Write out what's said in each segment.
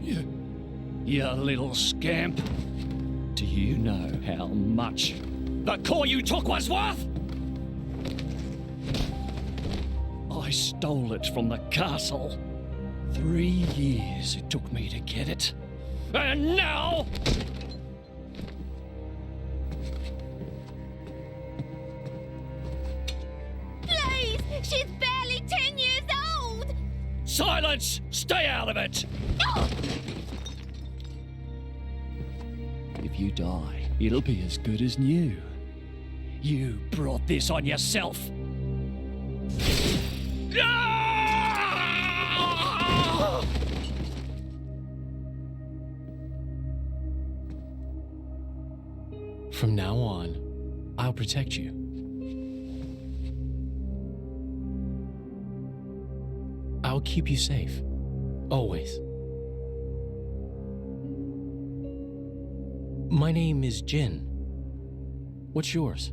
You little scamp. Do you know how much the core you took was worth? I stole it from the castle. 3 years it took me to get it. And now... Please! She's barely 10 years old! Silence! Stay out of it! Oh! If you die, it'll be as good as new. You brought this on yourself. From now on, I'll protect you. I'll keep you safe. Always. My name is Jin. What's yours?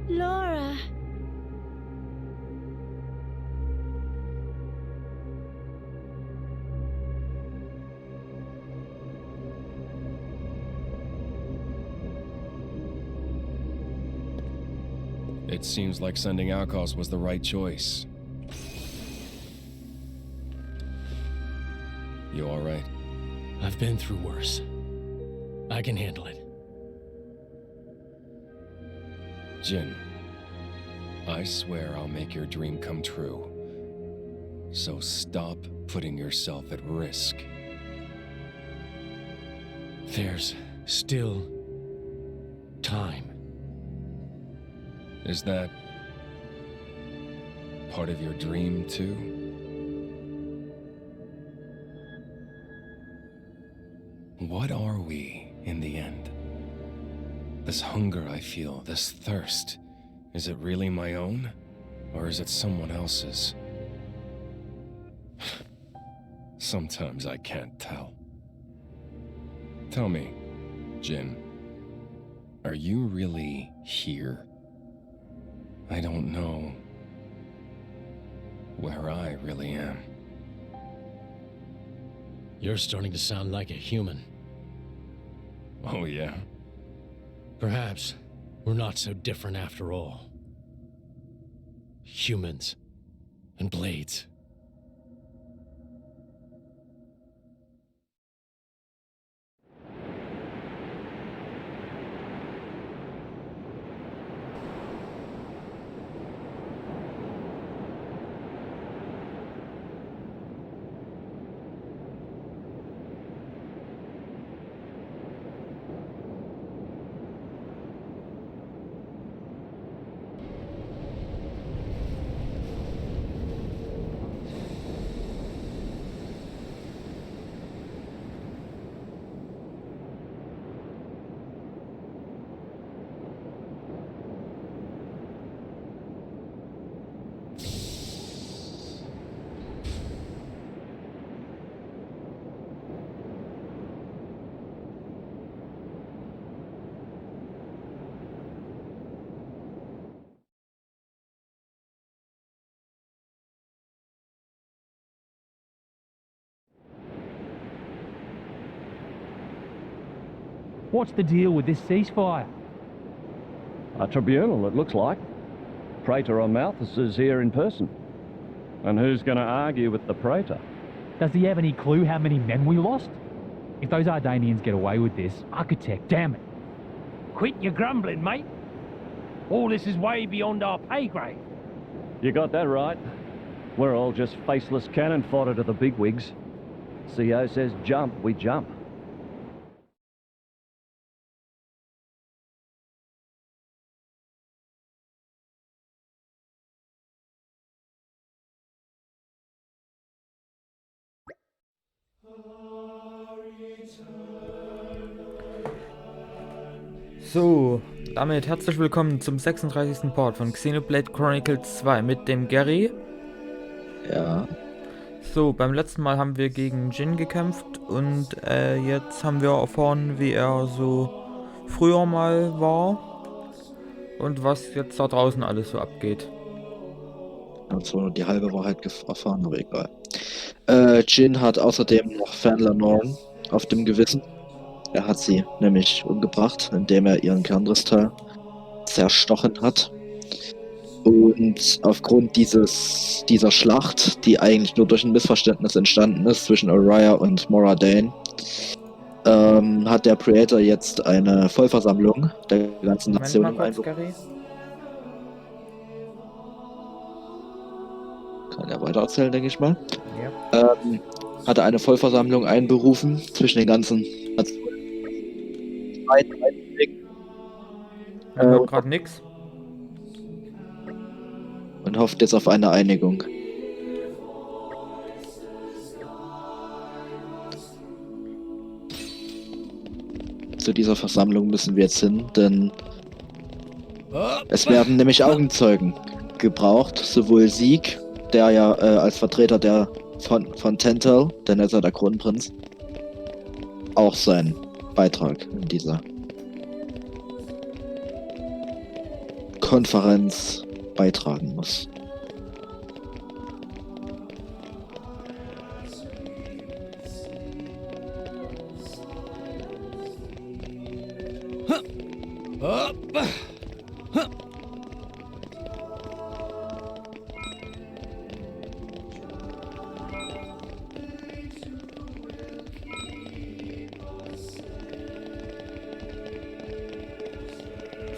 Laura. It seems like sending Alcos was the right choice. You alright? I've been through worse. I can handle it. Jin, I swear I'll make your dream come true. So stop putting yourself at risk. There's still time. Is that part of your dream, too? What are we, in the end? This hunger I feel, this thirst, is it really my own? Or is it someone else's? Sometimes I can't tell. Tell me, Jin, are you really here? I don't know where I really am. You're starting to sound like a human. Oh, yeah? Perhaps we're not so different after all. Humans and blades. What's the deal with this ceasefire? A tribunal, it looks like. Praetor on Malthus is here in person. And who's going to argue with the Praetor? Does he have any clue how many men we lost? If those Ardanians get away with this, Architect, damn it. Quit your grumbling, mate. All this is way beyond our pay grade. You got that right. We're all just faceless cannon fodder to the bigwigs. CO says jump, we jump. So, damit herzlich willkommen zum 36. Part von Xenoblade Chronicles 2 mit dem Gary. Ja. So, beim letzten Mal haben wir gegen Jin gekämpft und jetzt haben wir erfahren, wie er so früher mal war und was jetzt da draußen alles so abgeht. zwar nur die halbe Wahrheit erfahren, aber egal. Jin hat außerdem noch Fandler Norn auf dem Gewissen. Er hat sie nämlich umgebracht, indem er ihren Kernkristall zerstochen hat. Und aufgrund dieser Schlacht, die eigentlich nur durch ein Missverständnis entstanden ist zwischen Oriah und Mora Dane, hat der Creator jetzt eine Vollversammlung der ganzen Moment mal Nationen kurz, Gary. Kann er weiter erzählen, denke ich mal. Ja. Hat er eine Vollversammlung einberufen zwischen den ganzen Nationen. Man hört gerade nix. Und hofft jetzt auf eine Einigung. Zu dieser Versammlung müssen wir jetzt hin, denn es werden nämlich Augenzeugen gebraucht, sowohl Sieg, der ja als Vertreter von Tentel, denn er ist ja der Kronprinz, auch seinen Beitrag in dieser Konferenz beitragen muss.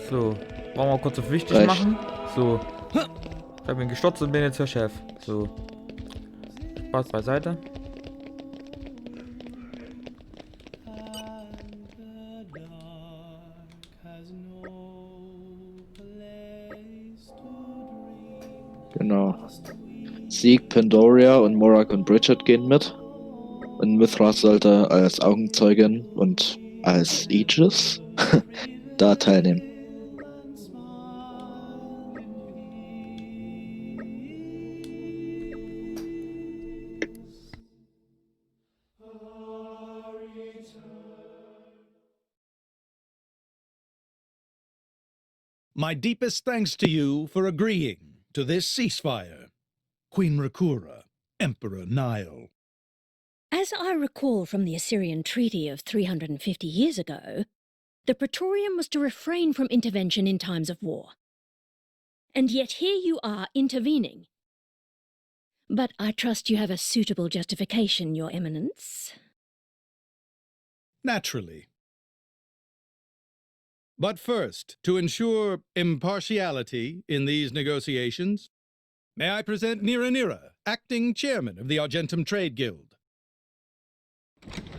So, wollen wir kurz auf wichtig Recht. machen? So. Ich habe ihn gestürzt und bin jetzt der Chef. So. Spaß beiseite. Genau. Sieg, Pandoria und Morak und Bridget gehen mit. Und Mithras sollte als Augenzeugin und als Aegis da teilnehmen. My deepest thanks to you for agreeing to this ceasefire. Queen Rakura, Emperor Nile. As I recall from the Assyrian treaty of 350 years ago, the Praetorium was to refrain from intervention in times of war. And yet here you are intervening. But I trust you have a suitable justification, Your Eminence. Naturally. But first, to ensure impartiality in these negotiations, may I present Nira, acting chairman of the Argentum Trade Guild.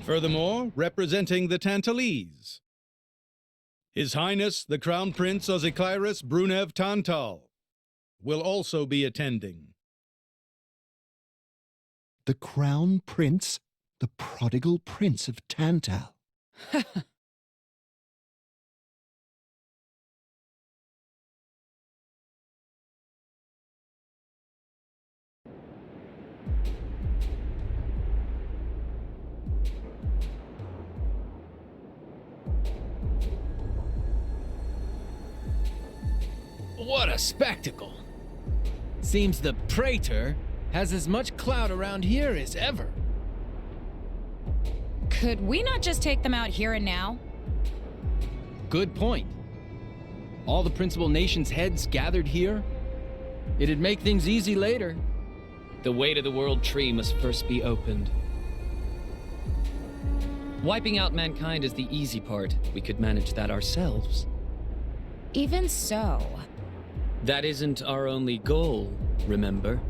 Furthermore, representing the Tantalese, His Highness the Crown Prince Ozikairis Brunev Tantal will also be attending. The Crown Prince? The prodigal Prince of Tantal? What a spectacle! Seems the Praetor has as much clout around here as ever. Could we not just take them out here and now? Good point. All the principal nations' heads gathered here? It'd make things easy later. The way to the world tree must first be opened. Wiping out mankind is the easy part. We could manage that ourselves. Even so. That isn't our only goal, remember?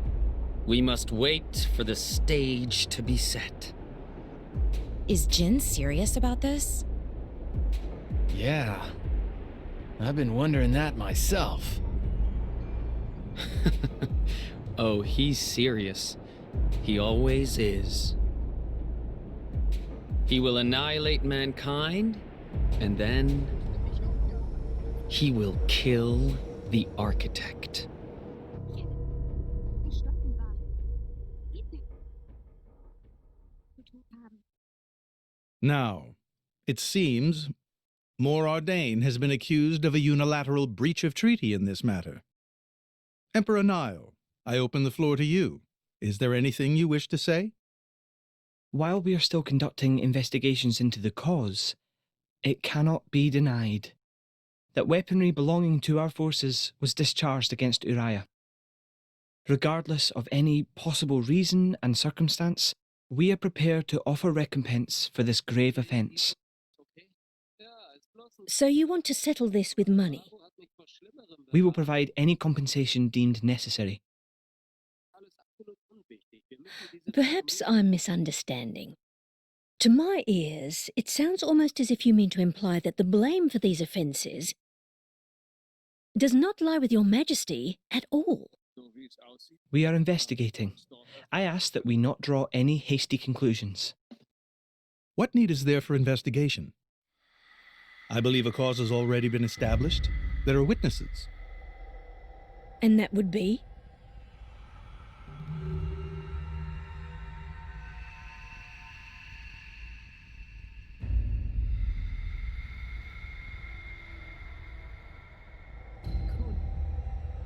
We must wait for the stage to be set. Is Jin serious about this? Yeah. I've been wondering that myself. Oh, he's serious. He always is. He will annihilate mankind, and then he will kill the architect. Now, it seems Morardane has been accused of a unilateral breach of treaty in this matter. Emperor Nile, I open the floor to you. Is there anything you wish to say? While we are still conducting investigations into the cause, it cannot be denied that weaponry belonging to our forces was discharged against Uriah. Regardless of any possible reason and circumstance, we are prepared to offer recompense for this grave offence. So you want to settle this with money? We will provide any compensation deemed necessary. Perhaps I'm misunderstanding. To my ears, it sounds almost as if you mean to imply that the blame for these offences does not lie with your Majesty at all. We are investigating. I ask that we not draw any hasty conclusions. What need is there for investigation? I believe a cause has already been established. There are witnesses. And that would be?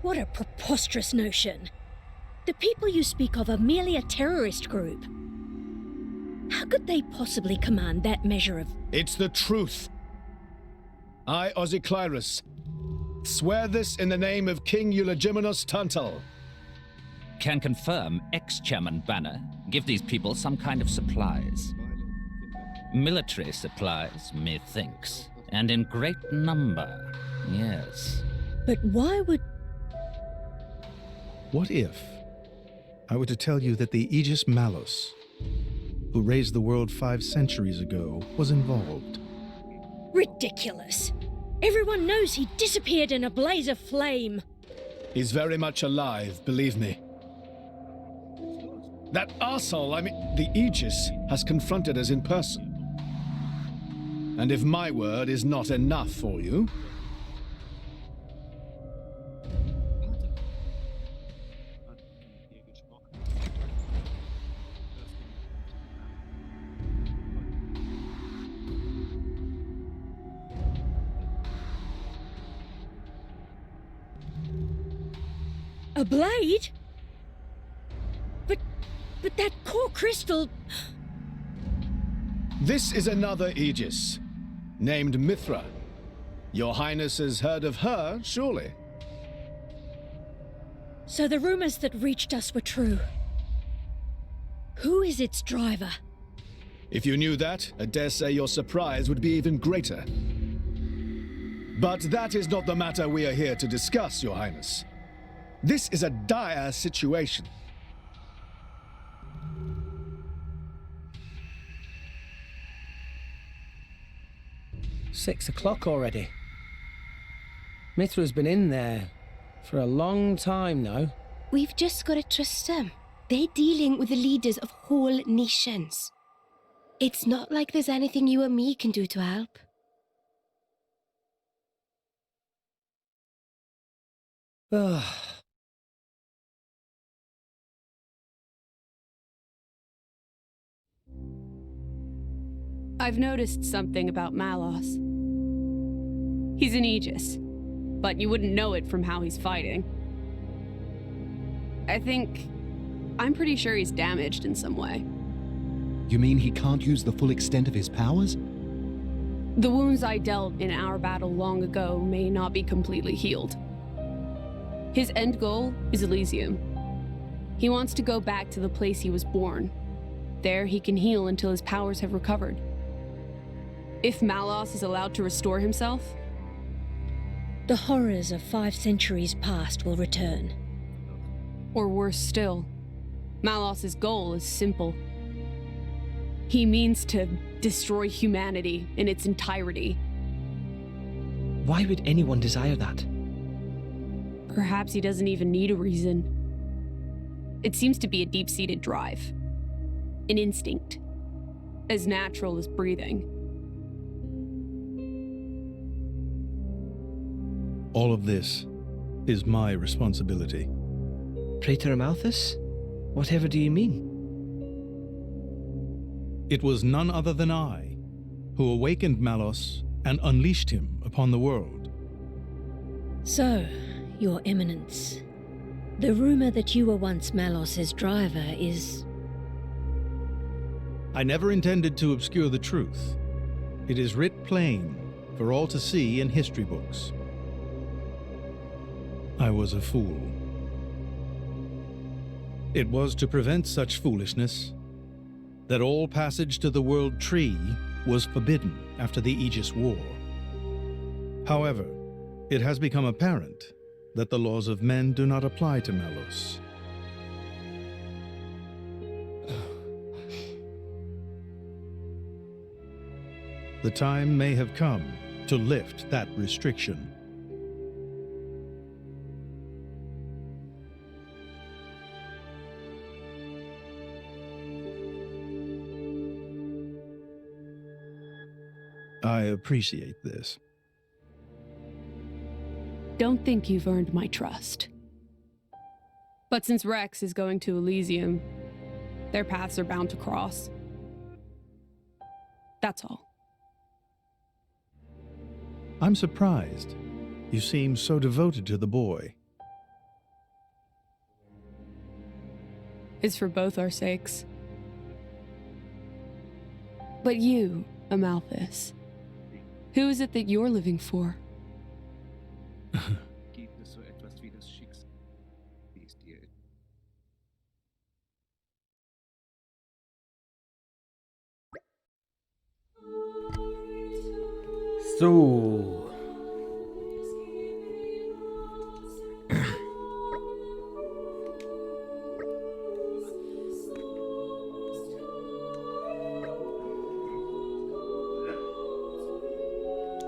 What a preposterous notion. The people you speak of are merely a terrorist group. How could they possibly command that measure of... It's the truth. I, Ozyclyrus, swear this in the name of King Eulogimenos Tantal. Can confirm ex-chairman Banner give these people some kind of supplies. Military supplies, methinks, and in great number, yes. But why would... What if I were to tell you that the Aegis Malus, who raised the world 5 centuries ago, was involved? Ridiculous! Everyone knows he disappeared in a blaze of flame. He's very much alive, believe me. That arsehole, the Aegis, has confronted us in person. And if my word is not enough for you... A blade? But that core crystal... This is another Aegis, named Mithra. Your Highness has heard of her, surely? So the rumors that reached us were true. Who is its driver? If you knew that, I dare say your surprise would be even greater. But that is not the matter we are here to discuss, Your Highness. This is a dire situation. $6 already. Mithra's been in there for a long time now. We've just got to trust them. They're dealing with the leaders of whole nations. It's not like there's anything you or me can do to help. Ugh. I've noticed something about Malos. He's an Aegis, but you wouldn't know it from how he's fighting. I'm pretty sure he's damaged in some way. You mean he can't use the full extent of his powers? The wounds I dealt in our battle long ago may not be completely healed. His end goal is Elysium. He wants to go back to the place he was born. There he can heal until his powers have recovered. If Malos is allowed to restore himself, the horrors of 5 centuries past will return. Or worse still, Malos's goal is simple. He means to destroy humanity in its entirety. Why would anyone desire that? Perhaps he doesn't even need a reason. It seems to be a deep-seated drive. An instinct. As natural as breathing. All of this is my responsibility. Praetor Amalthus? Whatever do you mean? It was none other than I who awakened Malos and unleashed him upon the world. So, Your Eminence, The rumor that you were once Malos's driver is... I never intended to obscure the truth. It is writ plain for all to see in history books. I was a fool. It was to prevent such foolishness that all passage to the World Tree was forbidden after the Aegis War. However, it has become apparent that the laws of men do not apply to Malos. The time may have come to lift that restriction. I appreciate this. Don't think you've earned my trust. But since Rex is going to Elysium, their paths are bound to cross. That's all. I'm surprised. You seem so devoted to the boy. It's for both our sakes. But you, Amalthus, who is it that you're living for? So.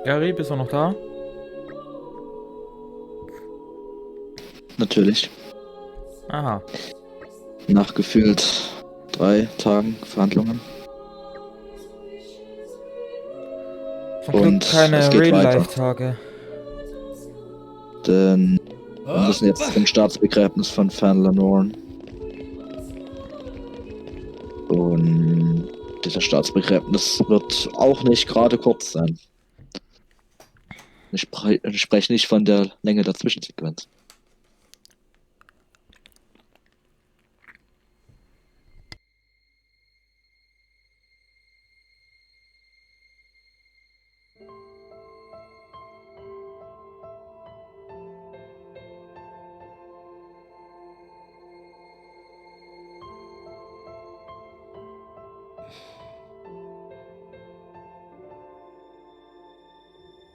Gary, bist du noch da? Natürlich. Aha. Nach gefühlt 3 Tagen Verhandlungen. Zum Glück keine Real-Life-Tage. Denn wir müssen jetzt zum Staatsbegräbnis von Fandler Norn. Und dieser Staatsbegräbnis wird auch nicht gerade kurz sein. Ich spreche nicht von der Länge der Zwischensequenz.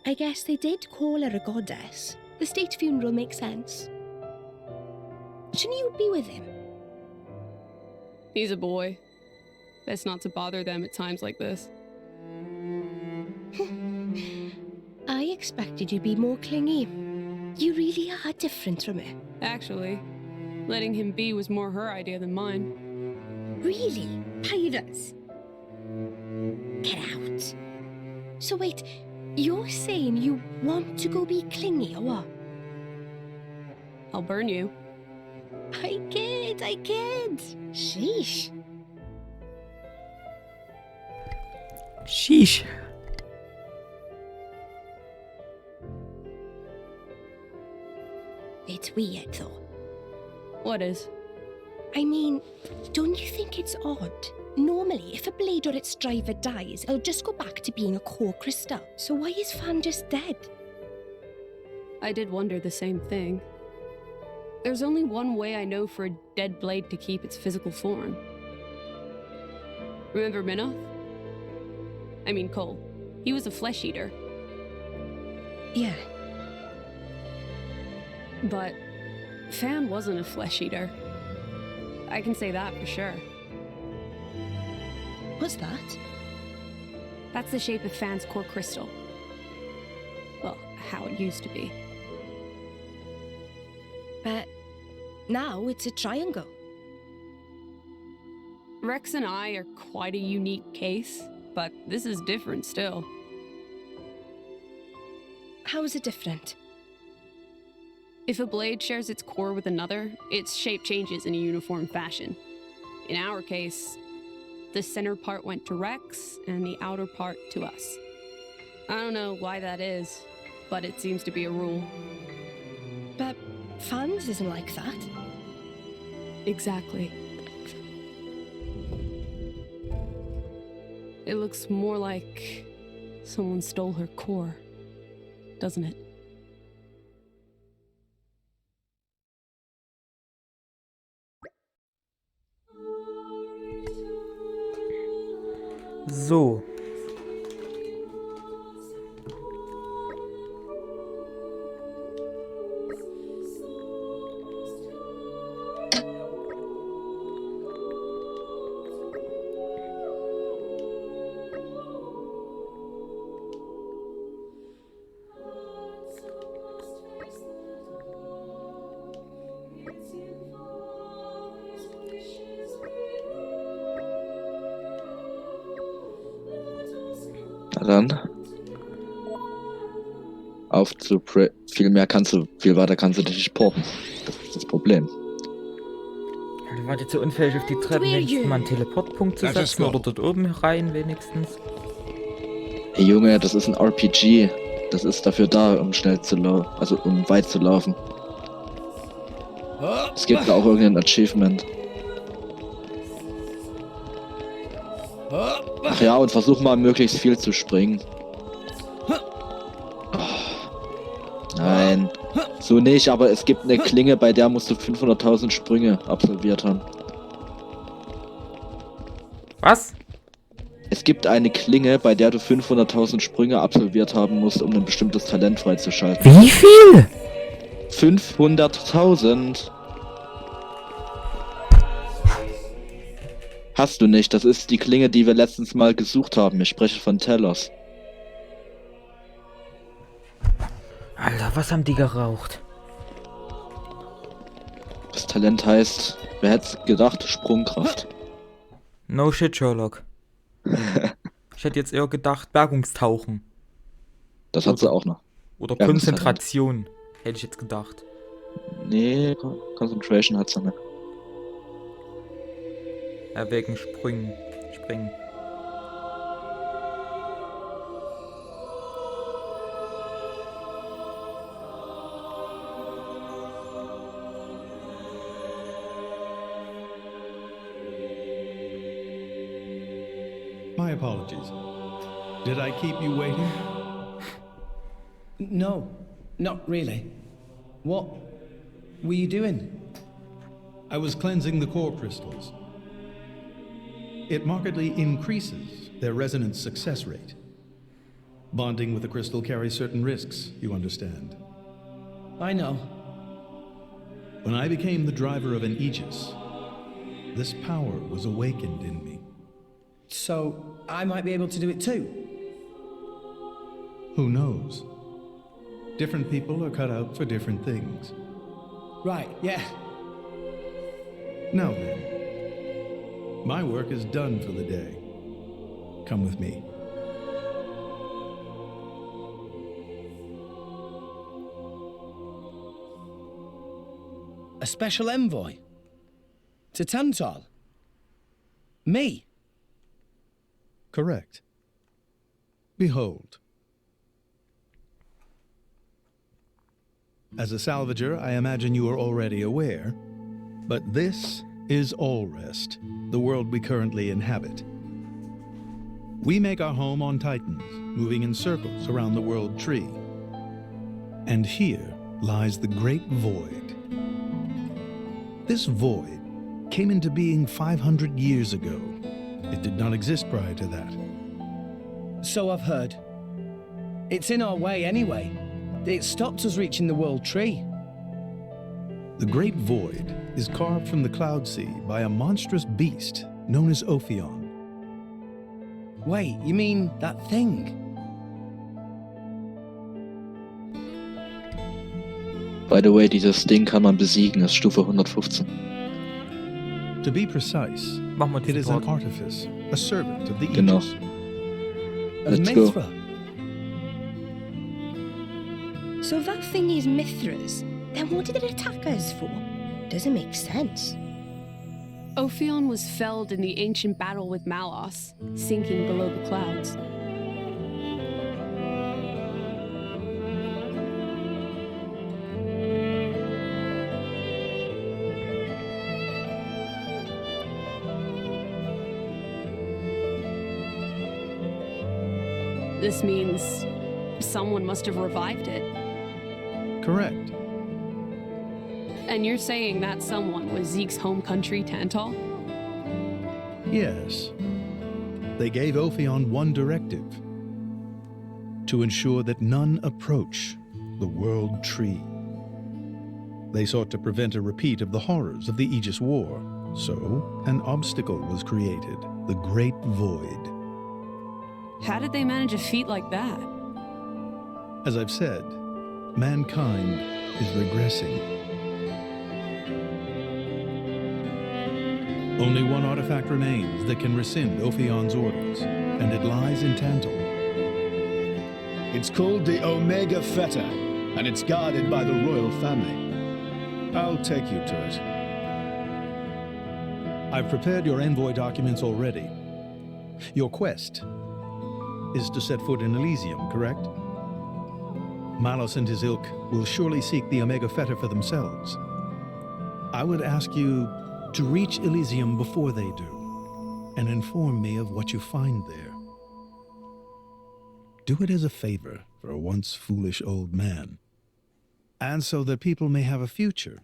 I guess they did call her a goddess. The state funeral makes sense. Shouldn't you be with him? He's a boy. Best not to bother them at times like this. I expected you to be more clingy. You really are different from her. Actually, letting him be was more her idea than mine. Really? Pyra's? Get out. So wait, you're saying you want to go be clingy or what? I'll burn you. I kid. Sheesh. Sheesh. It's weird though. What is? I mean, don't you think it's odd? Normally, if a blade or its driver dies, it'll just go back to being a core crystal. So why is Fan just dead? I did wonder the same thing. There's only one way I know for a dead blade to keep its physical form. Remember Minoth? I mean Cole. He was a flesh eater. Yeah. But Fan wasn't a flesh eater. I can say that for sure. What's that? That's the shape of Fan's core crystal. Well, how it used to be. But now it's a triangle. Rex and I are quite a unique case, but this is different still. How is it different? If a blade shares its core with another, its shape changes in a uniform fashion. In our case, the center part went to Rex and the outer part to us. I don't know why that is, but it seems to be a rule. But Fans isn't like that. Exactly. It looks more like someone stole her core, doesn't it? So. Dann auf zu viel weiter kannst du dich nicht porten. Das ist das Problem. Du warst jetzt so unfähig auf die Treppen, wenigstens mal einen Teleportpunkt zu setzen oder dort oben rein wenigstens. Hey Junge, das ist ein RPG. Das ist dafür da, um schnell zu laufen, also um weit zu laufen. Es gibt da auch irgendein Achievement. Ach ja, und versuch mal möglichst viel zu springen. Oh. Nein, so nicht, aber es gibt eine Klinge, bei der musst du 500.000 Sprünge absolviert haben. Was? Es gibt eine Klinge, bei der du 500.000 Sprünge absolviert haben musst, um ein bestimmtes Talent freizuschalten. Wie viel? 500.000. Hast du nicht, das ist die Klinge, die wir letztens mal gesucht haben. Ich spreche von Telos. Alter, was haben die geraucht? Das Talent heißt, wer hätte es gedacht, Sprungkraft. No shit, Sherlock. Ich hätte jetzt eher gedacht, Bergungstauchen. Das hat sie auch noch. Oder Konzentration, hätte ich jetzt gedacht. Nee, Concentration hat sie nicht. Ja, wegen Springen. My apologies. Did I keep you waiting? No, not really. What were you doing? I was cleansing the core crystals. It markedly increases their resonance success rate. Bonding with a crystal carries certain risks, you understand. I know. When I became the driver of an Aegis, this power was awakened in me. So, I might be able to do it too? Who knows? Different people are cut out for different things. Right, yeah. Now then, my work is done for the day. Come with me. A special envoy? To Tantal? Me? Correct. Behold. As a salvager, I imagine you are already aware, but this is Alrest, the world we currently inhabit. We make our home on Titans, moving in circles around the world tree. And here lies the Great Void. This void came into being 500 years ago. It did not exist prior to that. So I've heard. It's in our way anyway. It stopped us reaching the world tree. The Great Void is carved from the Cloud Sea by a monstrous beast known as Ophion. Wait, you mean that thing? By the way, dieses Ding kann man besiegen, ist Stufe 115. To be precise, it is an artifice, a servant of the Genau. Aegis. Let's go. So that thing is Mithra's. Then what did it attack us for? Doesn't make sense. Ophion was felled in the ancient battle with Malos, sinking below the clouds. This means someone must have revived it. Correct. And you're saying that someone was Zeke's home country, Tantal? Yes. They gave Ophion one directive: to ensure that none approach the World Tree. They sought to prevent a repeat of the horrors of the Aegis War, so an obstacle was created, the Great Void. How did they manage a feat like that? As I've said, mankind is regressing. Only one artifact remains that can rescind Ophion's orders, and it lies in Tantal. It's called the Omega Feta, and it's guarded by the royal family. I'll take you to it. I've prepared your envoy documents already. Your quest is to set foot in Elysium, correct? Malos and his ilk will surely seek the Omega Feta for themselves. I would ask you to reach Elysium before they do, and inform me of what you find there. Do it as a favor for a once foolish old man, and so that people may have a future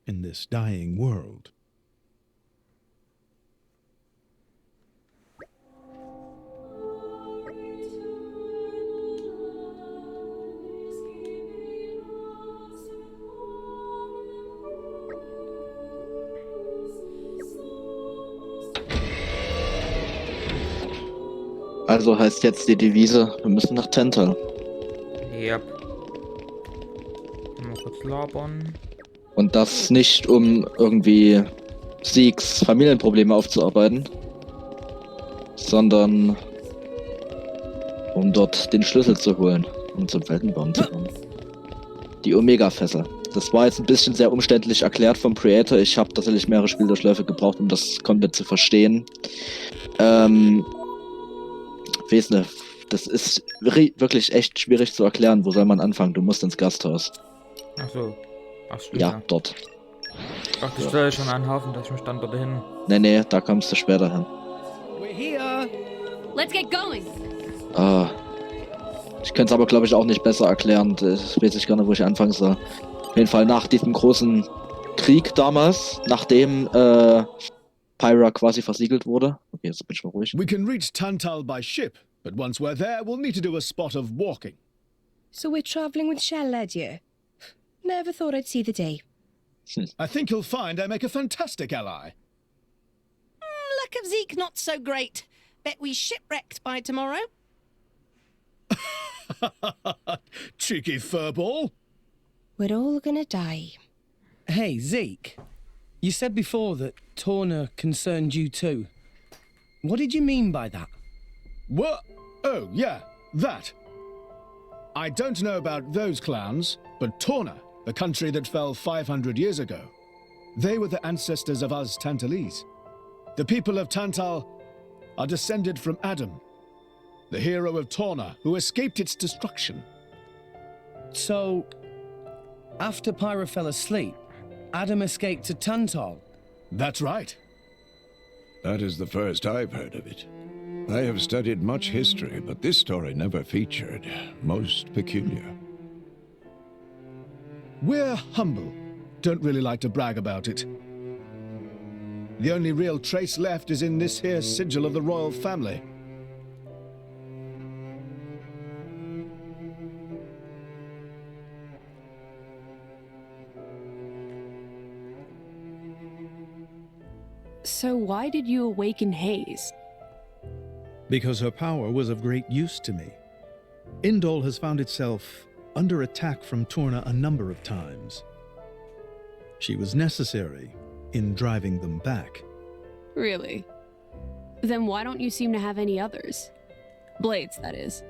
in this dying world. Also heißt jetzt die Devise, wir müssen nach Tantal. Yep. Mal kurz labern. Und das nicht, um irgendwie Zeeks Familienprobleme aufzuarbeiten, sondern um dort den Schlüssel zu holen, um zum Weltenbaum zu kommen. Die Omega-Fässer. Das war jetzt ein bisschen sehr umständlich erklärt vom Creator. Ich habe tatsächlich mehrere Spieldurchläufe gebraucht, um das komplett zu verstehen. Weiß nicht, das ist wirklich echt schwierig zu erklären. Wo soll man anfangen? Du musst ins Gasthaus. Ach so. Ach, stimmt, ja, dort. Ach, du stellst schon einen Haufen, dass ich mich dann dorthin. Nee, da kommst du später hin. We're here. Let's get going. Ich könnte es aber, glaube ich, auch nicht besser erklären. Ich weiß nicht gar nicht, wo ich anfangen soll. Auf jeden Fall nach diesem großen Krieg damals, nachdem Pyra quasi versiegelt wurde. Okay, jetzt bin ich mal ruhig. We can reach Tantal by ship, but once we're there, we'll need to do a spot of walking. So we're travelling with Shell-led you? Never thought I'd see the day. I think you'll find I make a fantastic ally. Luck of Zeke not so great. Bet we shipwrecked by tomorrow. Cheeky furball. We're all gonna die. Hey, Zeke. You said before that Torna concerned you too. What did you mean by that? What? Oh, yeah, that. I don't know about those clowns, but Torna, the country that fell 500 years ago, they were the ancestors of us Tantalese. The people of Tantal are descended from Adam, the hero of Torna who escaped its destruction. So, after Pyra fell asleep, Adam escaped to Tantal? That's right. That is the first I've heard of it. I have studied much history, but this story never featured. Most peculiar. We're humble. Don't really like to brag about it. The only real trace left is in this here sigil of the royal family. So why did you awaken Hayes? Because her power was of great use to me. Indol has found itself under attack from Torna a number of times. She was necessary in driving them back. Really? Then why don't you seem to have any others? Blades, that is.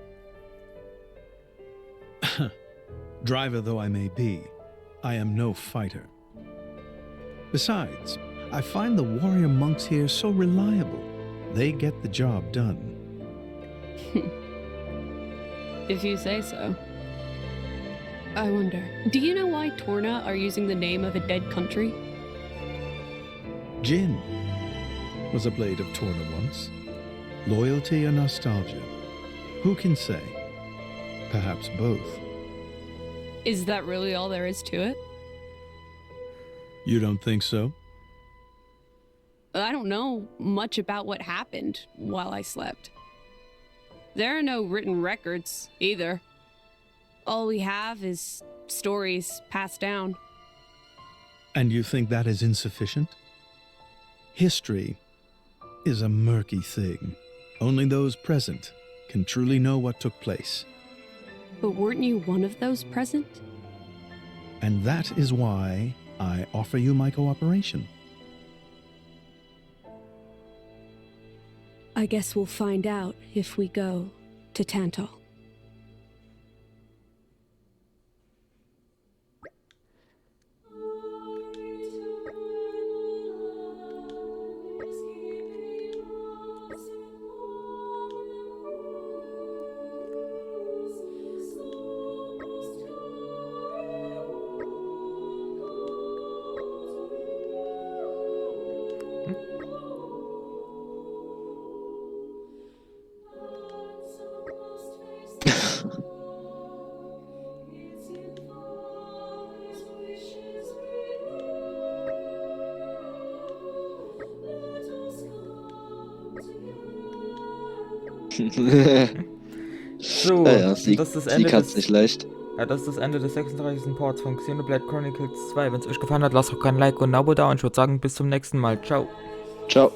Driver though I may be, I am no fighter. Besides, I find the warrior monks here so reliable. They get the job done. If you say so. I wonder, do you know why Torna are using the name of a dead country? Jin was a blade of Torna once. Loyalty and nostalgia. Who can say? Perhaps both. Is that really all there is to it? You don't think so? I don't know much about what happened while I slept. There are no written records, either. All we have is stories passed down. And you think that is insufficient? History is a murky thing. Only those present can truly know what took place. But weren't you one of those present? And that is why I offer you my cooperation. I guess we'll find out if we go to Tantal. So, ja, sie das ist das sie Ende kann's nicht leicht. Ja, das ist das Ende des 36. Parts von Xenoblade Chronicles 2. Wenn es euch gefallen hat, lasst doch gerne ein Like und ein Abo da und ich würde sagen, bis zum nächsten Mal. Ciao. Ciao.